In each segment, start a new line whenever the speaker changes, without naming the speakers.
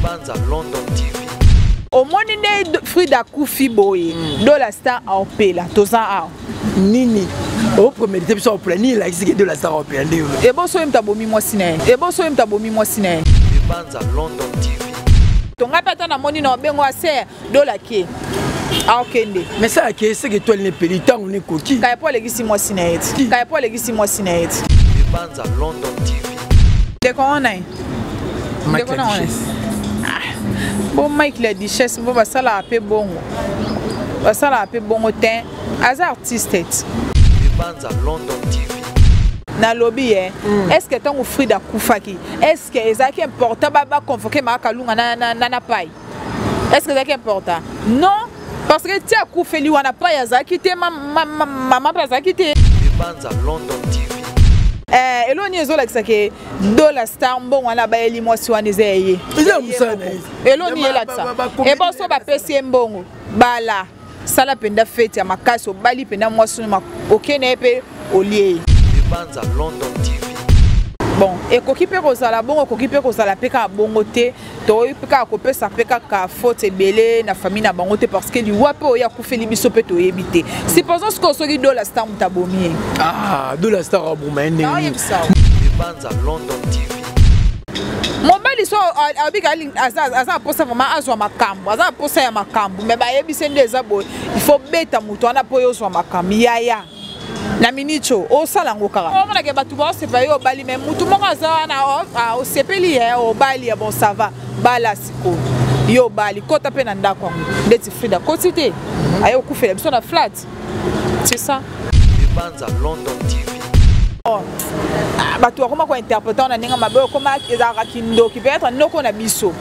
Banza London TV.
Au moins né Frida Koufi boy de la star en pela toza a
nini au premier temps sur plan ni la ici de la star en pela
et bon so im tabomi moi sine et bon so im tabomi moi sine
Banza London TV.
Tonga pata na moni no bengo ase de la ki a okende
mais ça qui c'est que toi le pélitant on est coquille
kaya po legisi moi sine kaya po legisi moi sine
Banza London TV.
de ko onai de ko onai bon Mike la Duchesse bon va ça la apé bongo va ça la apé bongo ten as artiste
Banza London TV.
na lobby est-ce que tant Frida Koufaki est-ce que ezaki important ba convoquer ma kalunga na pai est-ce que c'est important non parce que tia Koufeli wana pai azaki te maman pas azaki te
Banza London TV.
eloni ezola kisake dola star mbongo wana ba eli mwasi wana ezeye eloni elatsa e boso ba pesi mbongo bala sala penda fete ya makasi obali penda mwasi okene pe olie
Banza London TV.
bon ekoki pe kozala bongo ekoki pe kozala pe ka bongo te to peka kopesa pe ka faute ebele na famille na bango te parce que liwa pe oya kufeli biso pe to yebite supposons que soki dola star mutabomi
dola star abumene
Banza London TV.
mobali so abika aza posa vraiment azwa makambo aza posa ya makambo mais ba yebise ndeza boy il faut beta muto ana po yozwa makambo yaya na minicho o salango kaka omona ke batu ba sepa yo bali mais mutu moko aza na o sepeli o bali ya bon ça va bala siko yo bali kota pe na ndako ndeti Frida kotite ayo kufela biso na flat c'est ça
Banza London TV.
batu akoma ko interpréter na ninga mabe koma ezaka kindo ki peut-être noko na biso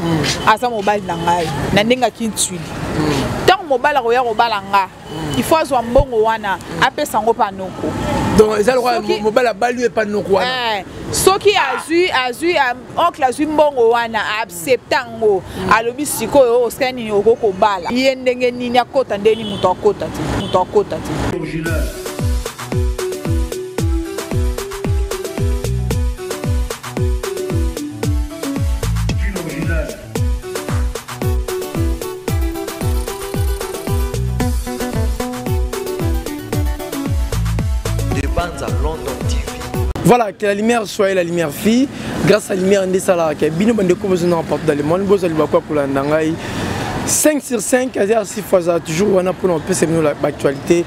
asa mobali na ngai na ninga kintuli tant mobali ko ya ko balanga il faut azwa mbongo wana apesa ngo pa noko
donc ezala ko mobali abalu pa noko wana
soki azui oncle azui mbongo wana acceptango alobi sikoyo oskani ni okoko bala ye ndenge nini akota ndeni muto akota ti
Voilà, que la lumière soit la lumière fille, grâce à la lumière de Salah, que bino bande ko besoin n'importe dans le monde, vous allez voir quoi pour la ndangai 5 sur 5, c'est-à-dire 6 fois toujours on a pour un peu c'est l'actualité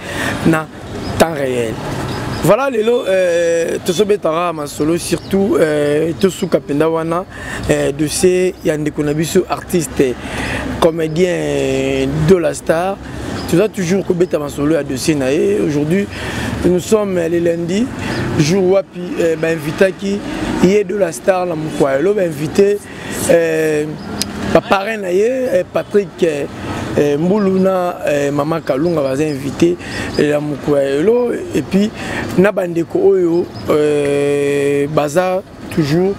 na temps réel. Voilà les lots tosobetara ma solo surtout tosu kapenda wana dossier yande konabiso artiste comédien de la star. Tu as toujours kobeta ma solo à dossier naé. Aujourd'hui nous sommes les lundis jour wapi invité qui est de la star la mukwaelo invité parrain naé Patrick Mbuluna Mama Kalunga va inviter la mukwaelo et puis nabandeko oyo baza toujours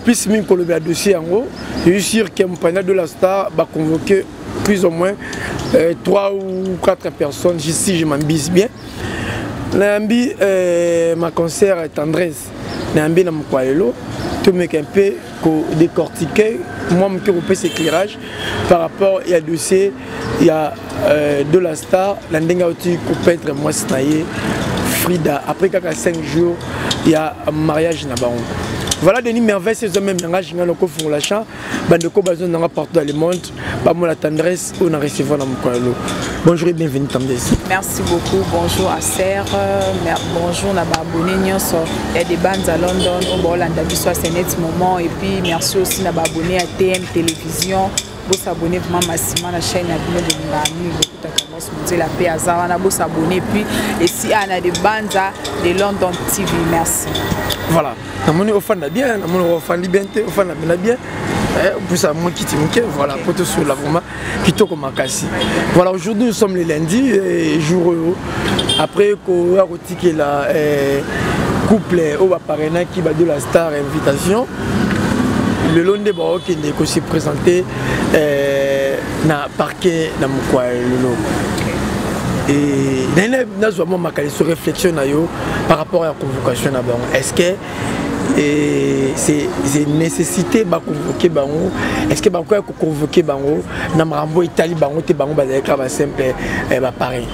plus min kolobe dossier en haut. Je suis sûr que mon de la star va convoquer plus ou moins 3 ou 4 personnes si je m'ambise bien. Nambi ma concert tendresse nambi na mukwaelo tout me un peu décortiquer moi me que repère éclairage par rapport il y a dossier il y a de la star la ndenga oti ko peintre moi snaye Frida après 5 jours il y a mariage na bango. Voilà Denis merveille ces hommes même langage ngalo ko font la chant bandeko bazon na partout dans le monde ba mo la tendresse on a recevoir na mukwaelo. Bonjour et bienvenue Tendresse.
Merci beaucoup, bonjour à Serre, bonjour à abonné nyonso et des bandes à London au Bolanda biso c'est net moment et puis merci aussi à abonné à TM Télévision. Vous abonnez vraiment massivement à la chaîne de Ngami, vous la paix à Zawana, vous abonnez puis et si on a des bandes de London TV, merci.
Voilà, on est au fan bien, on est au fan bien, au fan bien. Pour ça, moi qui t'aime, voilà, pour te sur la vraiment, qui t'ouvre ma casse. Voilà, aujourd'hui nous sommes les lundis, jour après qu'on a retiré la couple au parrainage qui va de la star invitation. Le long de Baroque qui s'est présenté dans le parquet de Mukwaelo. Et nous avons ma réflexion par rapport à la convocation. Est-ce que et c'est nécessité de convoquer bango. Est-ce que bango a convoqué bango na marambo Italie bango te bango bazali ka ba simple pareil.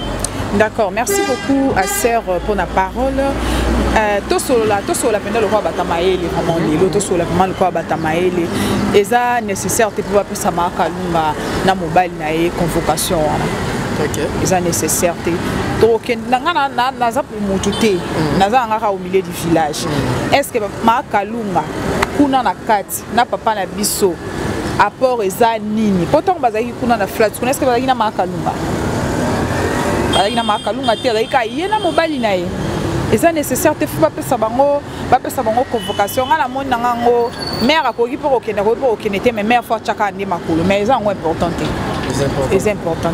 D'accord, merci beaucoup à Sœur pour la parole. Tosola pendant le roi Batamaele, vraiment lelo tosola vraiment le roi Batamaele. Et ça nécessaire te pouvoir plus sama kalunga na mobile na convocation.
OK.
Et ça nécessaire te. Donc na za pour mututé, na za ngaka au milieu du village. Est-ce que ma kalunga kuna na kati na papa na biso apport eza nini? Pourtant bazaki kuna na flat, est-ce que bazaki na ma kalunga? Na makalunga te azaika yena mobali na ye eza nécessaire te faut pas bango convocation ngana moni nango mère akoki pour okenda ko pour okende te mais mère faut chaka ndi makolo mais eza ngo important c'est important.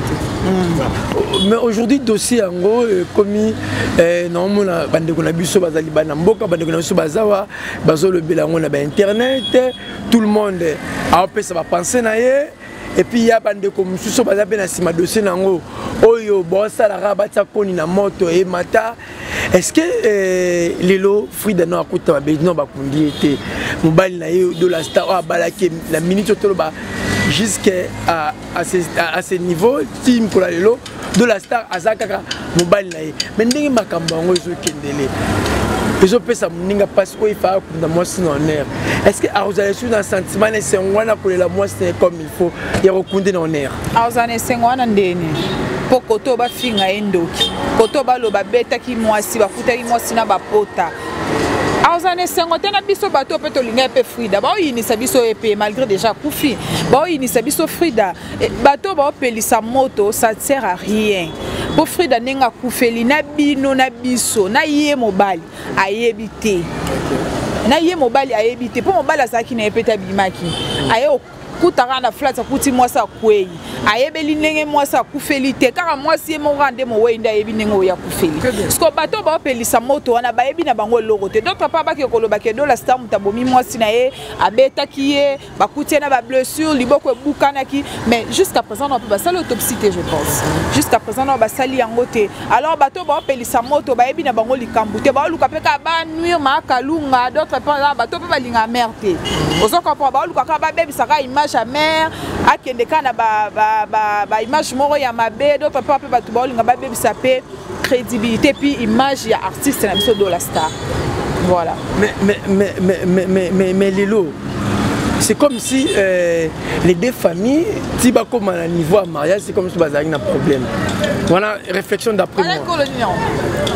Mais aujourd'hui dossier ango commis normalement na bande ko na biso bazali bana mboka bande ko na biso bazawa bazo le belango na ba internet tout le monde a peut ça va penser na ye. Et puis il y a bande comme sous baza pe na sima dossier nango oyo bossa la rabata koni na moto et mata. Est-ce que lelo Frida no akuta ba bezino ba kundi était mobile na ye de la star a balaki la minute to ba jusqu'à ce niveau team pour la lelo de la star azaka mobile na ye mais ndenge makambo ngo zo kendele. Ils ont fait ça, parce qu'il faut que moi c'est en air. Est-ce que vous avez su un sentiment c'est on la moi c'est comme il faut y recounder en air. Vous avez c'est on ndene. Pour koto ba finga endoki. Koto ba lo ba beta ki mwasi ba futa ki mwasi na ba pota. Vous avez c'est on tena biso bato peut tolinga pe Frida. Ba oyini sa biso epé malgré déjà kufi. Ba oyini sa biso Frida. Bato ba pelisa moto ça ne sert à rien. Pour Frida nenga kufeli na bino na biso na ye mobali ayebite na ye mobali ayebite pour mobali azaki na epeta bimaki ayo kutaka na flat akuti mwasa kwei ayebeli ndenge mwasa kufeli te kaka mwasi mo rande mo wenda yebi ndenge ya kufeli sko bato ba pelisa moto wana bayebi na bango loko te d'autres pas ba ke koloba ke do la star mutabomi mwasi na ye abeta ki ye bakuti na ba blessure liboko ebukana ki mais jusqu'à présent on peut pas ça l'autopsie je pense jusqu'à présent on va sali yango te alors bato ba pelisa moto bayebi na bango likambu te ba luka pe ka ba nuire ma kalunga d'autres pas bato pe ba linga merte ozo comprendre ba luka ka ba bebi saka image à mère akende kana ba image moro ya mabe d'autres pas pe bato ba linga ba bebi sa pe crédibilité puis image ya artiste na biso de la star voilà mais Lilo c'est comme si les deux familles si ba comme à niveau à mariage c'est comme si bazar un problème voilà réflexion d'après moi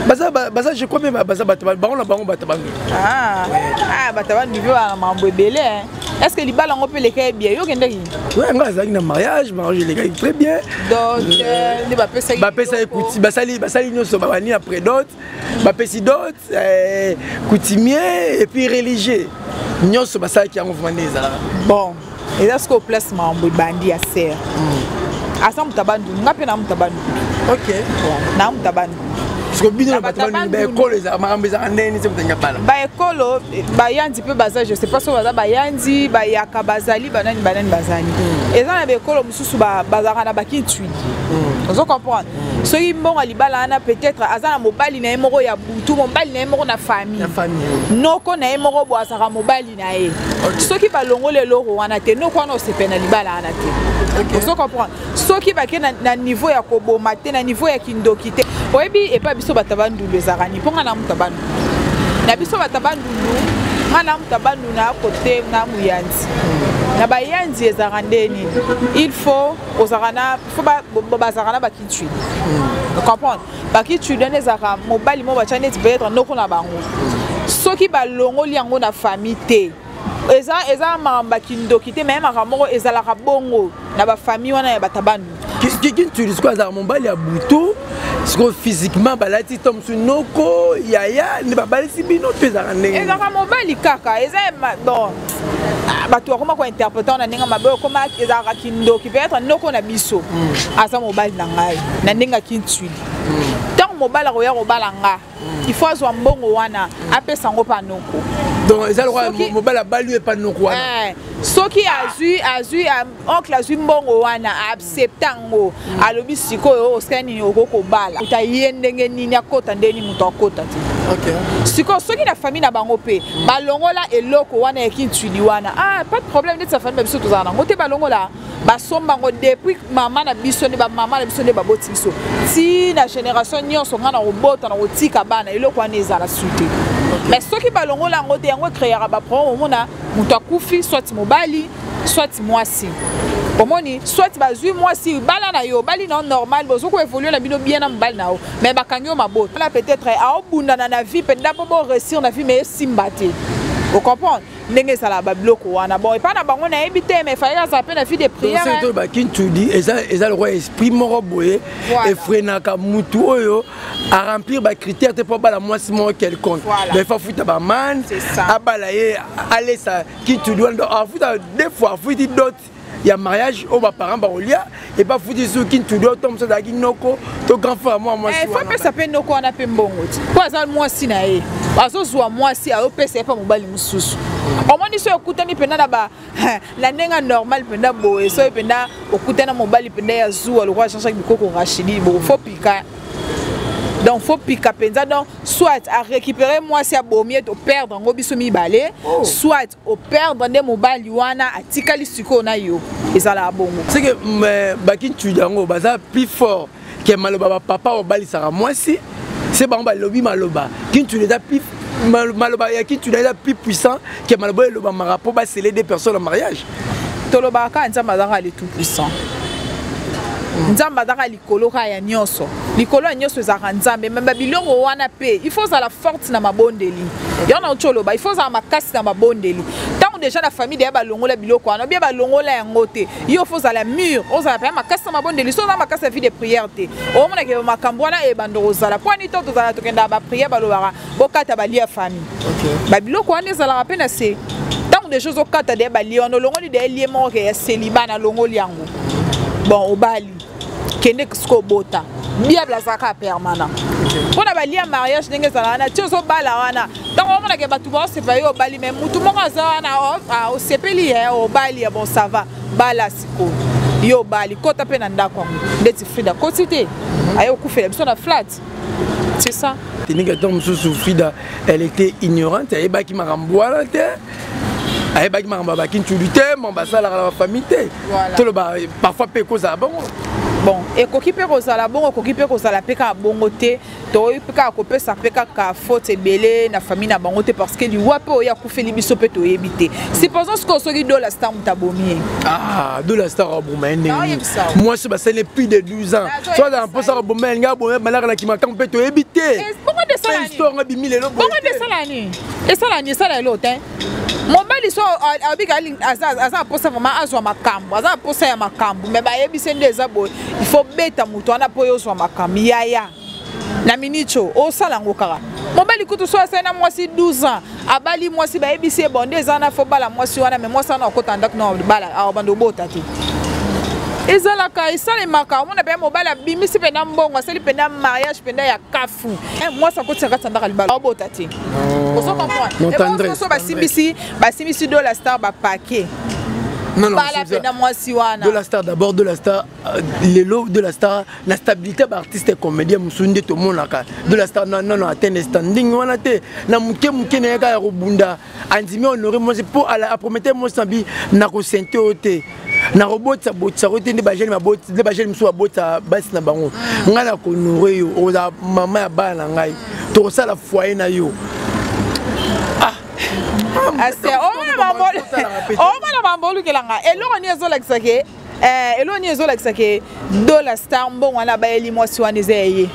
baza je crois même baza batabang la bango batabang batabang niveau à mambo belé est-ce que libala on peut les cailler bien yo kende ki ouais nga za na mariage les gars très bien donc ne ba pesa écoute basali nyoso ba ni après d'autres ba pesi d'autres coutumier et puis religieux nyoso basali ki en mouvement ezala bon et est-ce que place mambo bandi à serre asa mutabandu ngapi na mutabandu OK na mutabandu parce que bino mutabandu ba école les amambeza ndeni se mutanya bala ba école ba yandi pe baza je sais pas so baza ba yandi ba yaka bazali banani bazali et ça na ba école mususu ba bazaka na ba kitui vous comprenez ceux qui mbonga libala na peut-être azana mobali na emoko ya butu mobali na emoko na famille noko na emoko bo asaka mobali na e ceux qui ba longole loro wana te noko na osepena libala ana te vous comprenez ceux qui ba ke na niveau ya koboma te na niveau ya kindoki te oyebi et pas biso batabandu les arani ponga na mutabandu na biso batabandu ngana mutabandu na côté na muyanzi na bayanzi ezarandeni il faut ozarana faut bazarana bakitui vous comprenez bakitui donner zara mobali mo bachane ti peut-être noko na bango soki balongoli yango na famille te eza maramba kindoki te même aramoko ezalaka bongo na ba famille wana ya batabandu qui tu dis quoi ça mobali ya buto parce physiquement balati tom sunoko yaya ne babalisi bino pezaka ndenge ezaka mobali kaka eza bon bato akoma ko interpréter na ndenge mabe koma ezaka kindoki peut-être noko na biso asa mobali na ngai na ndenge kintui tant mobali ko ya ko balanga il faut azwa mbongo wana apesa ngo pa noko donc eza lokola mobali abali epa noko wana
soki azwi oncle azwi mbongo wana aaccepta ngo alobi sikoyo osika nini okokobala uta ye ndenge nini akota ndeni moto akota te sikoyo soki na famille na bango mpe balongola eloko wana ya kintwili wana pas de problème neti sa famille na biso tozala nango te balongola basomba ngo depuis mama na biso nde bamama na biso nde baboti biso ti na génération nyonso nga na kobota na kotika bana eloko wana ezala sute mais soki balongola yango te yango ekreaka baproblème omona moto akufi soit mobali soit mwasi omoni soit bazwi mwasi bala na yo bali na normal bozoko évoluer na bino bien na mobali na yo mais bakangi yo mabota là peut-être aobundana na vie peut-être bo réussir na vie mais simba te vous comprenez ndenge ezala babiloko wana bon epa na bango nayebi te mais fallait aza pe na vie de prière
donc c'est bakintudi eza lokwa esprit moko boye efrenaka mutu oyo à remplir bacritère te mpo bala mwasi moko quelconque mais fa futa bamane abala ye alesa kintudi wana afuta deux fois afuti d'autres il y a mariage au parents baolia et pas foutu sur qui tout doit tomber sur la guinoko to grand frère moi
faut pas ça peine noko na pembongo quoi ça moi si na e azo zwa moi si a opc pas mobali mususu omoni so okutani penda na ba la nenga normal penda boye so penda okutana mobali penda ya zuwa le roi chaque bikoko rachidi bo faut pika donc faut piquer penza donc soit à récupérer moi si à bomie to perdre ngo biso mibale soit au perdre ndé mobali wana atikali siko na yo ezala bongo
c'est que bakintu yango baza plus fort que maloba papa obali sara moi si c'est bon ba lobi maloba kintu les a plus maloba ya kintu les a plus puissant que maloba loba marapo ba sceller des personnes en mariage
toloba ka nzamba zaka le tout puissant nzamba zaka likolo ka ya nyonso likolo ya nyonso ezaka nzambe même bilongo wana pe il faut za la force na mabondeli yana ocholoba il faut za makasi na mabondeli tant déjà la famille de balongola biloko wana bien balongola yango te il faut za la mur oza pa makasi na mabondeli so za makasi ya vie de prière te o mona ke makambo wana e bandoro zala kwani to za la tokenda ba prière balobara bokata balia famille ba biloko wana ezala pe na se tant de choses okata de balia on longoli de lié mort ya célibat na longoli yango bon obali kende ko bota bien blazaka permanent pona balia mariage ndenge zala na tiozo bala wana donc on mona ke batu ba se payo bali même mutu moko azana o sepeli o bali bon ça va bala siko yo bali kota pe na ndako ndeti Frida kotite ayo kufela biso na flat c'est ça
Tenika tom sous Frida elle était ignorante elle ba ki maramboala te elle ba ki maramba ki ntulité mon basala la famille te to le ba parfois pe koza bon
bon ekoki pe kozala bongo ekoki pe kozala peka bongo te to peka ko pe sa peka ka faute belé na famille na bango te parce que liwa pe oya kufeli biso pe to yebité supposons ce que soki Dollar Star mutabomi
Dollar Star abomene moi c'est ça n'est plus de 12 ans soit dans pour ça abomene nga bomene malaka na kimaka pe to yebité
bongo de ça
histoire nga bimile lo
bongo de ça lani et ça lani ça la lotin mobali so abigali aza posa vraiment azwa makambo aza posa ya makambo mais ba yebise ndeza boy il faut beta muto ana po yozwa makambo yaya na minicho o sala ngokara mobali kutu so asena mwasi 12 ans abali mwasi ba yebise bon ndeza na fo bala mwasi wana mais mwasi na okotanda na bala abando bota ti ezala ka isale maka mona pe mobali abimisi pena mbongo asali pena mariage pena ya kafu mwasi akotsaka tandaka libala obota ti oso comprendre et so basimbisi Dollar Star ba paquet
non,
Dollar
Star d'abord, Dollar Star, les lots de la star, la stabilité d'artiste et comédien, Moussounde, tout le monde là. Dollar Star, non, atteint standing, on a été, na mouké n'a pas robunda, andimé honoré, moi c'est pour à promettre moi sambi, na ressenté au thé. Na robot sa bot sa route de bagel ma bot de bagel mso bot sa bas na bango nga na konorer yo o za mama ya bana ngai to ça la foyer na yo
c'est on mambolu kelanga eloko ni ezolakisa ke eloko ni ezolakisa ke Dollar Star mbongo na ba eli mwasi wana ezeye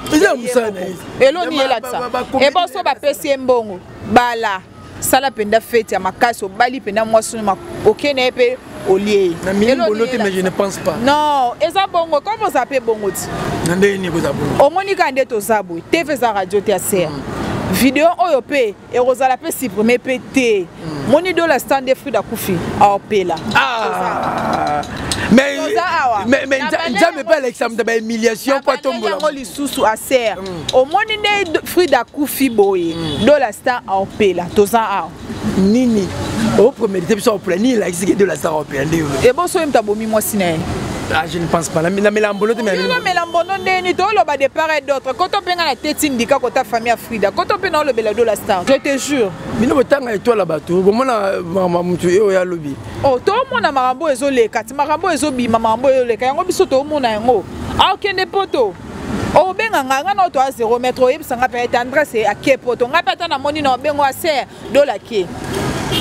eloko ni elakisa e boso ba pesi mbongo bala sala penda fête ya makasi obali penda mwasi ma okene pe olie
na minimum note mais je ne pense pas
non eza bongo comment ça peut bongo ti
nande ni ko za bongo
omoni ka ndeto zabo TV za radio te ser vidéo oyo pe e rozala pe supprimer pe te moni Dollar Star de Frida kufi a opela
mais Jamais pas l'examen de humiliation pour tomber là.
Les sous à serre. Au moins né Frida Koufi boy. Do la star en paix là, tous en
Nini. Au premier étape sur le ni la exige de la star européenne.
Et bon so im tabomi moi siné.
Ah, je ne pense pas. La mélambono de
mélambono ni to lo ba de part et d'autre. Quand on penga la tête indica que ta famille Frida. Quand on penga le bela de la star. Je te jure.
Mais non tanga étoile là-bas tout. Comment na maman mutu e o ya lobby.
Oh, tout le monde a marambo ezolé. Kati marambo ezobi marambo ezolé. Yango biso to monde na yango. Ah okende poto. Oh benga nganga no to a 0 mètre yebisanga pe tendre c'est à ke poto. Nga peta na moni no bengo a ser do la ke.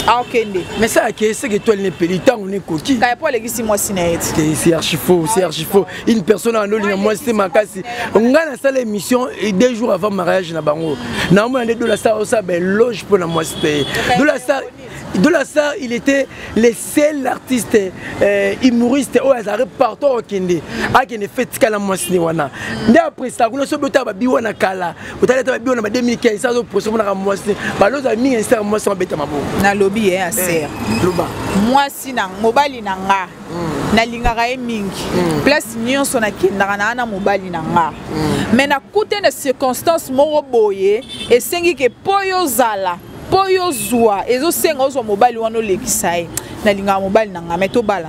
Ah okende.
Mais ça c'est que toi les pélitant on est coquille.
Kaya po legisi moi sinaet.
C'est archi faux, c'est archi faux. Une personne en ligne moi c'était makasi. On a la émission et 2 jours avant mariage na bango. Na moi de la star ça ben loge pour la moi c'était. De la star, il était le seul artiste humoriste au hasard partout au Kende. A qui ne fait que la moitié wana. Mais après ça, on a sauvé ta biwana kala. Au travers ta biwana 2015, ça au prochain na moitié. Ba los amis insta moi sans bête ma bo.
Na lobby hein ser.
Loba.
Moi si na mobile na nga. Na lingaka e mingi. Place nyonso na kindaka na mobile na nga. Mais na kute na circonstance moko boye et sengi ke poyo zala. Poyo zwa ezo senga ozo mobile wana lekisai na linga mobile nanga meto bala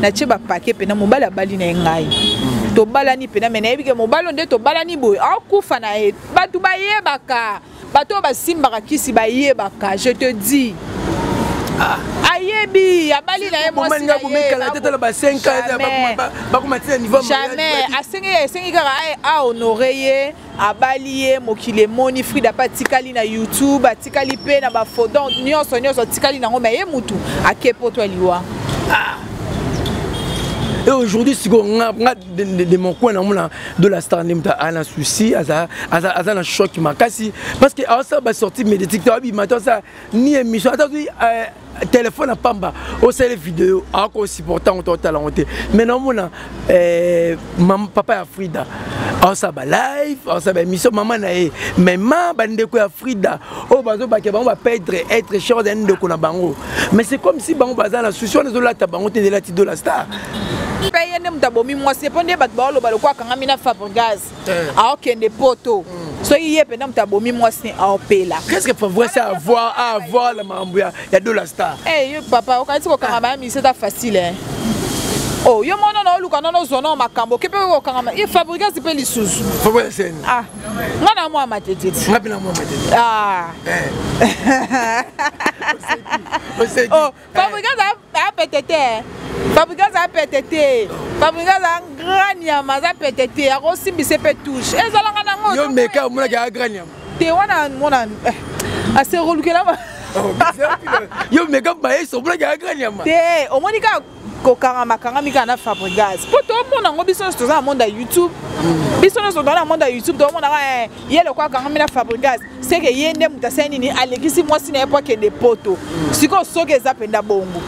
na cheba pake pe na mobile abali na ngai to bala ni pe na mena ebike mobile onde to bala ni boy akufa na e batu bayebaka bato basimbaka kisi bayebaka je te dis ayebi abali na moi jamais asengi kaka a honorer abali mokile moni Frida patikali na YouTube atikali pe na ba photo nyonso atikali nango mais ye mutu akepo to liwa.
Et aujourd'hui, si on a de mon coin de la star, on a un souci, un choc qui m'a cassé. Parce que ça va sortir mes détecteurs, maintenant ça ni émission. Téléphone à Pamba, au c'est les vidéos, encore si pourtant on t'a talenté. Maintenant, maman, papa a Frida. On ça va live, on ça va émission, maman nae. Mais maman, bande ko a Frida. Oh bazo ba on va pas être cher d'un de ko na bango. Mais c'est comme si bango bazan la solution de la tabango de la de la star.
Paye nem tabomi moi c'est pas des bat ba lo ba ko kanga mina Fabregas. A okende poto. So y est pendant tabomi moi c'est en pela.
Qu'est-ce qu'il faut voir ça avoir la mambuya, il y a de la star.
Eh papa, quand tu ko kanga mi c'est facile hein. Oh, yo mono no luka no zono makambo kepe ko kanga e Fabregas pe lisusu.
Fabregas sen.
Ah. Ngana mo amatete.
Ngapi na mo amatete.
Ah. Oh, Fabregas a pétété. Fabregas a pétété. Fabregas a grania maza pétété. A aussi mi se pe touche. Ezala ngana ngo.
Yo meka mo na ga grania.
Te wana mona assez reluke là.
Yo meka ba eso mo na ga grania ma.
Te o monika kokanga makanga mika na Fabregas. Po to mona ngo biso to za monde YouTube. Biso no so dans le monde YouTube to mona ye le kwa kanga mina Fabregas. C'est que yende mutaseni ni alekisi moi si na époque de poto. Siko soke za penda bongo.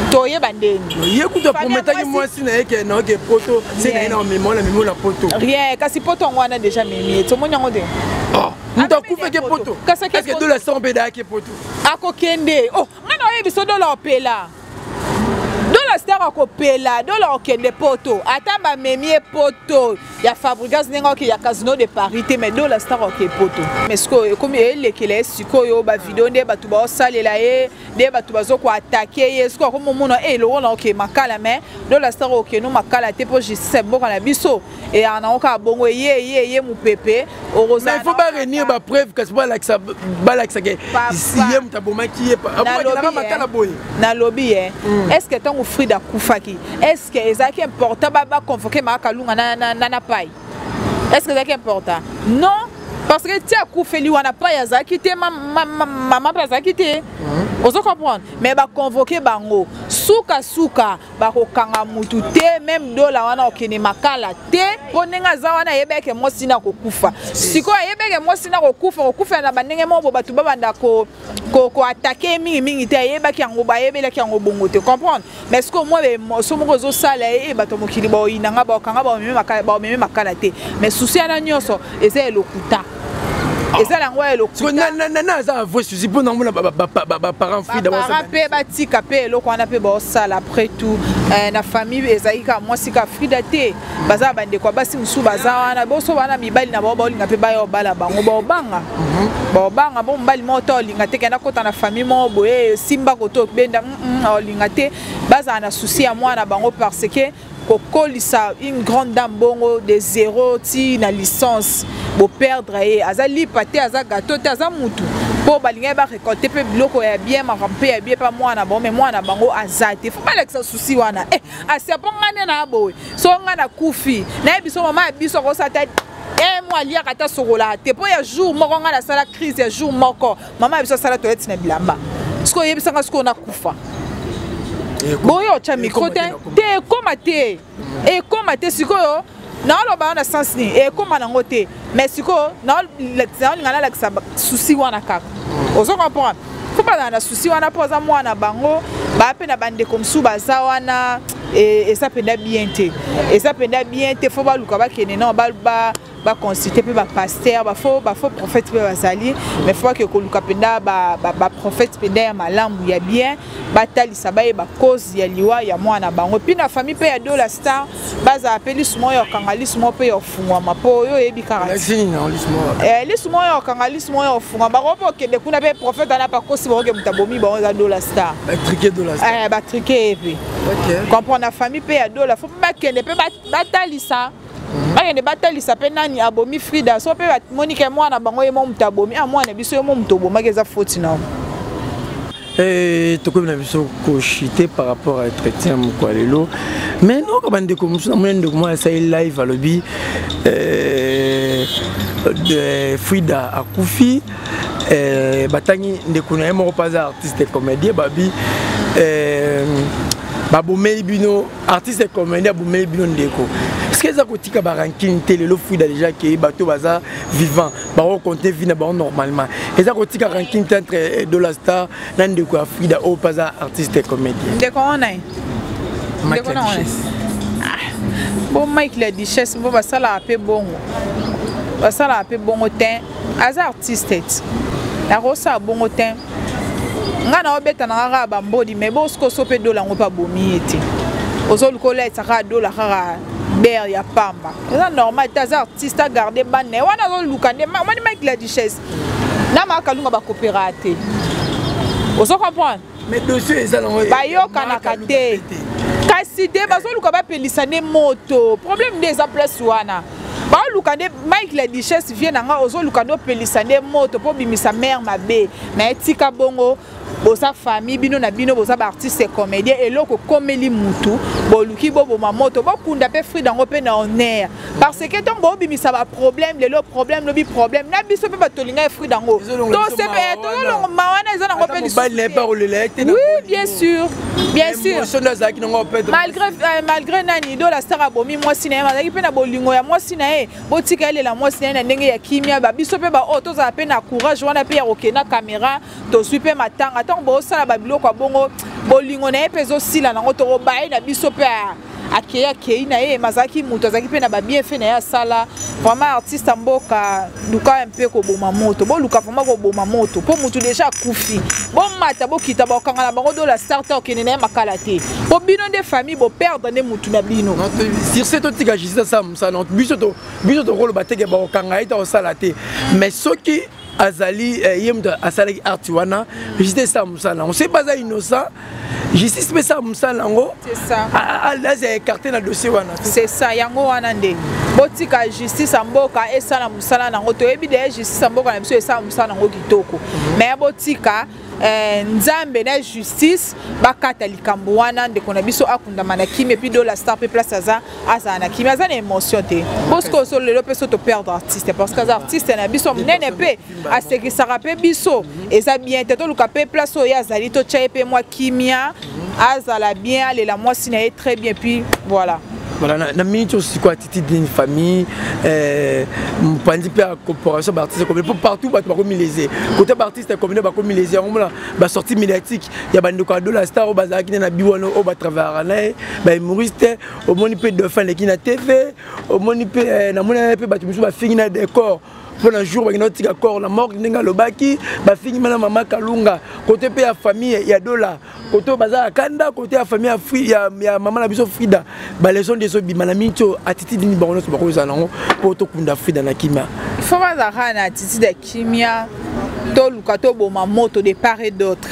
Toye bandeni.
Ye kuto prometa ki moi si na yeke na ke poto, c'est na ina mémoire la poto.
Rien, kasi poto ngwana déjà mimi. To monya ngode.
Oh, nta kufa ke poto. Est-ce que de la sombe da ke poto?
Akokende. Oh, ngana oye biso do la opela. La star a copela, dans le poto, attends memie poto, il y a Fabregas qui y a casino de parité, mais dans la star a poto. Mais ce que comme il est qu'il est, si quoi ba vidéo des batuba salé là des batuba zo quoi attaquer, est-ce que comme mon et le on ok makala mais dans la star ok nous makala te pour juste bon la biso et on a encore bongo ye mon pépé au rosa.
Mais il faut pas réunir ba preuve que c'est pas là que ça balak que si yem ta boma qui est pas
na lobby est-ce que tant Frida Koufaki est-ce que c'est important baba convoquer ma kalunga na pai est-ce que c'est important non parce que tu as koufeli wana pas ya quitté maman pas za quitté on se comprend mais ba convoquer bango suka ba ko kanga mutu te même dola wana okene makala te ponenga za wana yebeke mosina ko kufa siko yebeke mosina ko kufa na banenge mo batu babanda ko attaquer mingi te yebaki yango ba yebelaki yango bongo te comprendre mais ce que moi so mo zo sala e bato mokili ba inanga ba kanga ba meme makala te mais souci ana nyonso eza lokuta eza lango eloko
na za vrai souci pour na mona parents Frida
ba pe batika pe eloko wana pe ba sala après tout na famille ezaika mwasi ka Frida te baza bande kwa basi musu baza wana boso wana mibali na bao linga pe bayo bala bango ba bo mbali moto linga te kana kota na famille mo boye simba koto benda linga te baza na souci ya mwana bango parce que kokolisa une grande dame bongo de zéro ti na licence bo perdre et azali pate aza gâteau te aza mutu po balinga ba récolter pe biloko ya bien marampe ya bien pa mwana bon mais mwana bango azate faut pas l'ex souci wana asiapongane na boy so ngana kufi na biso mama biso ko sata moi liya kata sokola te po ya jour moko ngana sala crise ya jour moko mama biso sala toilette na bilamba siko yebisanga siko na kufa boyo cha micro te komate sikoyo na oloba na sens ni koma nango te mais sikoyo na ngana la souci wana kaka ozo comprendre faut pas na souci wana poza mwana bango ba pe na bande comme sou baza wana et ça penda bien te faut ba luka ba kene non ba consulter pe ba pasteur ba faux prophète pe bazali mais faut que luka penda ba prophète penda ya malambu ya bien batalisa ba cause ya liwa ya mwana bango puis na famille pe ya Dola Star baza apeli sumo yo kangalismo pe yo fungwa mapo yo yebi kara lismo yo kangalismo yo fungwa ba robo ke de kuna pe prophète na pa kosi ba ke mutabomi ba za Dola Star ba triquer pe comprendre na famille pe ya Dola faut pas kende pe batalisa ne batalisa pe nani abomi Frida so pe Monique mwana bango ye mo mutabomi mwana biso ye mo mutoboma ke za faute na
toko na biso ko chiter par rapport à Chrétien Mukwalelo mais non comme ndeko musu na mwende ko moi ça live à lobby de Frida akufi batangi ndeko na mo pas artiste comédien babi babomeli bino artiste comédien babomeli bino ndeko est-ce que ça kotika ba ranking télé le Frida déjà qui bateau baza vivant ba compter vie na ba normalement et ça kotika ranking entre Dola Star na ndeko ya Frida au pas artiste comédien
ndeko on a bon Mike la Duchesse bon basala apé bongo ten aza artiste la rosa bongo ten ngana obeta na ngaka ba mbodi mais bosko sope dola ngo pa bomi ete ozolu koleta ka dola ka ber ya pamba c'est normal tas artiste à garder banne wana zo lukande mani Mike la Duchesse na makalunga ba coopérater ozo comprendre
mais dossier ça non
ba yoka na kate kasi de bazo luka ba pelisane moto problème des place wana ba lukande Mike la Duchesse vient nga ozo lukando pelisane moto po bimisa mère mabe na etika bongo bosa famille bino na bino bosa ba artiste comédien eloko komeli mutu boluki bobo mamoto bokunda pe Frida ngo pe na honneur parce que tant bo bimisa ba problème le problème lobi problème na biso pe batolinga Frida ngo to se pe to longo mawana ezana ngo pe oui bien sûr malgré nani Dola Star abomi mwasi na mazaki pe na bolingo ya mwasi na e botika ele la mwasi na ndenge ya kimia ba biso pe ba auto za pe na courage wana pe ya okena caméra to suipe matanga tant bo sala ba biloko bongo bolingo na e pezo sila na ngoto bae na biso pe akeya kei na e mazaki muto azaki pe na ba bien fait na ya sala vraiment artiste mboka luka un peu ko boma moto bo luka vraiment ko boma moto po mutu déjà kufi bon mata bo kita ba kanga na bango Dola Star ta okene na makala te bo bino de famille bo perdre ne mutu na bino
sur cette tika juste ça non biso to rolo bateke ba kanga ita o sala te mais soki azali yemda asali artiwana juste ça musala on sait pas ça innocent justice mais ça musala ngo
c'est ça
là c'est écarté na dossier wana
c'est ça yango wana nde botika justice mboka esala musala nango to ebi de justice mboka na biso esala musala nango kitoko mais botika nzambe na justice bakata likambo wana ndeko na biso akundama na kimi puis Dola Star pe place aza na kimi aza na émotion te bosko so lelo pe so to perdre artiste parce que artiste na biso nene pe asekisaka pe biso eza bien te to luka pe place oyo azali to tchaye pe moi kimia azala bien ale la moi sina très bien puis voilà.
Voilà, na minute aussi quoi attitude d'une famille pandi pe corporation d'artistes comme partout ba ko milésé côté artiste comme ba ko milésé on ba sortie médiatique ya bande ko Dola Star o bazaki na biwono o ba travailler na ba humoriste au moni pe de fin les qui na TV au moni pe na mona pe ba tu ba fini na décor pour un jour il y a corps la mort n'enga lobaki ba fini mana Maman Kalunga côté pe ya famille il y a dola côté baza kanda côté ya famille ya maman la biso Frida ba les gens des autres bimana minto attitude ni bango so bako zanango pour to kunda Frida na kimia
il faut pas na attitude de kimia to lukato boma moto de part et d'autre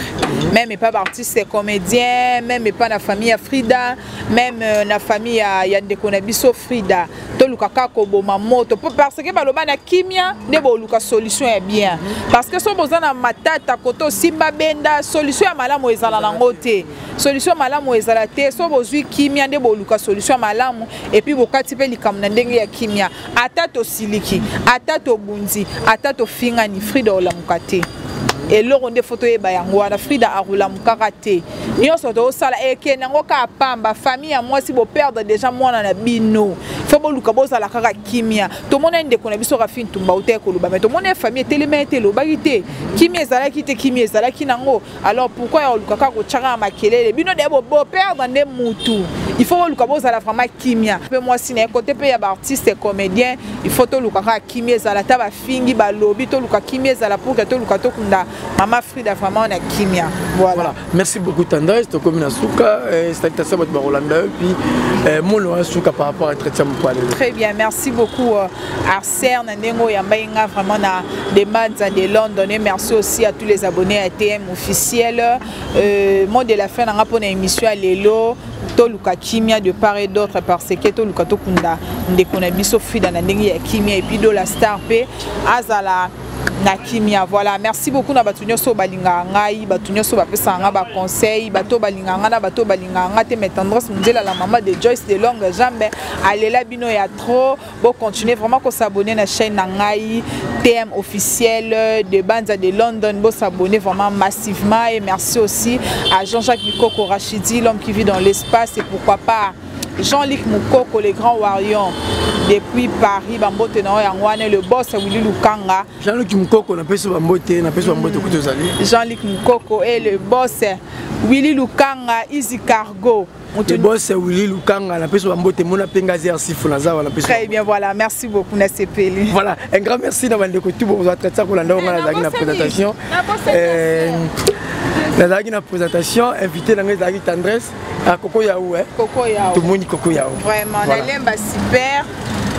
même pas artiste comédien même pas na famille ya Frida même na famille ya ndeko na biso Frida to lukaka ko boma moto parce que baloba na kimia de bo luka solution est bien parce que so bozana matata koto simba benda solution ya malamu ezala nango te solution malamu ezala te so bozui kimia de bo luka solution malamu et puis bokati pe likamna ndenge ya kimia atato siliki atato bunzi atato finga ni Frida olamukate et loro nde photo yeba yango wana Frida arula mukaka te nyonso to sala eke nango ka pamba famille ya mwasi bo perdre déjà mwana na bino faut bo luka bozala kaka kimia to mona ndeko na biso rafin tumba uté ko luba mais to mona famille telemete lo bagite kimia ezala kite kimia ezala kinango alors pourquoi ya luka ka ko tchaka makelele bino de bo perdre nde mutu il faut luka bozala vraiment kimia pe mwasi na côté pe ya ba artiste comédien il faut to luka ka kimia ezala ta ba fingi ba lobi to luka kimia ezala pour que to luka to kunda Maman Frida vraiment na kimia voilà.
Merci beaucoup Tendresse to comme na souka c'est ta sabot ba Rolanda puis mon lo souka par rapport à traitement pour aller
très bien merci beaucoup Arser Nandengo Yambainga vraiment na des Mazza de London et merci aussi à tous les abonnés à TM officiel mot de la fin na pour émission à Lelo toluka kimia de part et d'autre parce que toluka to kunda ndeko na biso Frida na ndenge ya kimia et puis de la star pe azala na kimia voilà merci beaucoup na batunyo so balinga ngai batunyo so bapesa nga ba conseil bato balinga nga na bato balinga nga te mais Tendresse Mundela la maman de Joyce de longue jambe alela bino ya trop bon continuer vraiment ko s'abonner na chaîne na ngai TM officiel de Banza de London bon s'abonner vraiment massivement et merci aussi à Jean-Jacques Mikoko Rachidi l'homme qui vit dans l'espace et pourquoi pas Jean-Luc Moukoko, le grand warrior depuis Paris, Bambote le boss Willy Lukanga.
Jean-Luc Moukoko, on appelle ça Bambote, Jean-Luc
Moukoko et le boss Willy Lukanga, Easy Cargo.
Le boss Willy Lukanga, on appelle ça Bambote, mon appengazé Arsifunaza. Très
bien, voilà, merci beaucoup, Nassepeli.
Voilà, un grand merci d'avoir écouté pour vous traiter ça pour la présentation. La présentation, invité dans les Tendresse à Coco Yaou.
Coco Yaou.
Tout le monde Coco Yaou.
Vraiment, voilà. La super.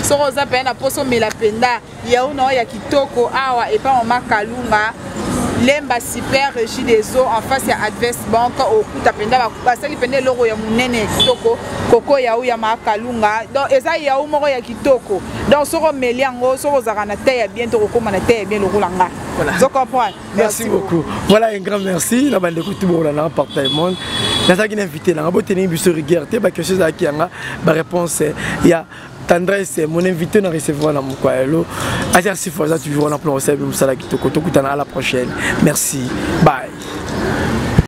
So rosa pena poso melapenda Yaou no ya kitoko awa et pas Maman Kalunga. Lemba super régie des eaux en face à Adverse Bank au Kutapenda basali pende logo ya munene kitoko Coco Yaou ya Maman Kalunga donc eza Yaou moko ya kitoko donc soro meliango soro zakana te bientôt kokoma na te bien le roulanga voilà je comprends
merci beaucoup voilà un grand merci la bande de tout le monde partage le monde la qui invité la boté ni biso regarder ba quelque chose qui anga ba réponse il y a Tendresse mon invité à recevoir la Moukaelo. Asier Sifoza toujours on a plan à la prochaine. Merci. Bye.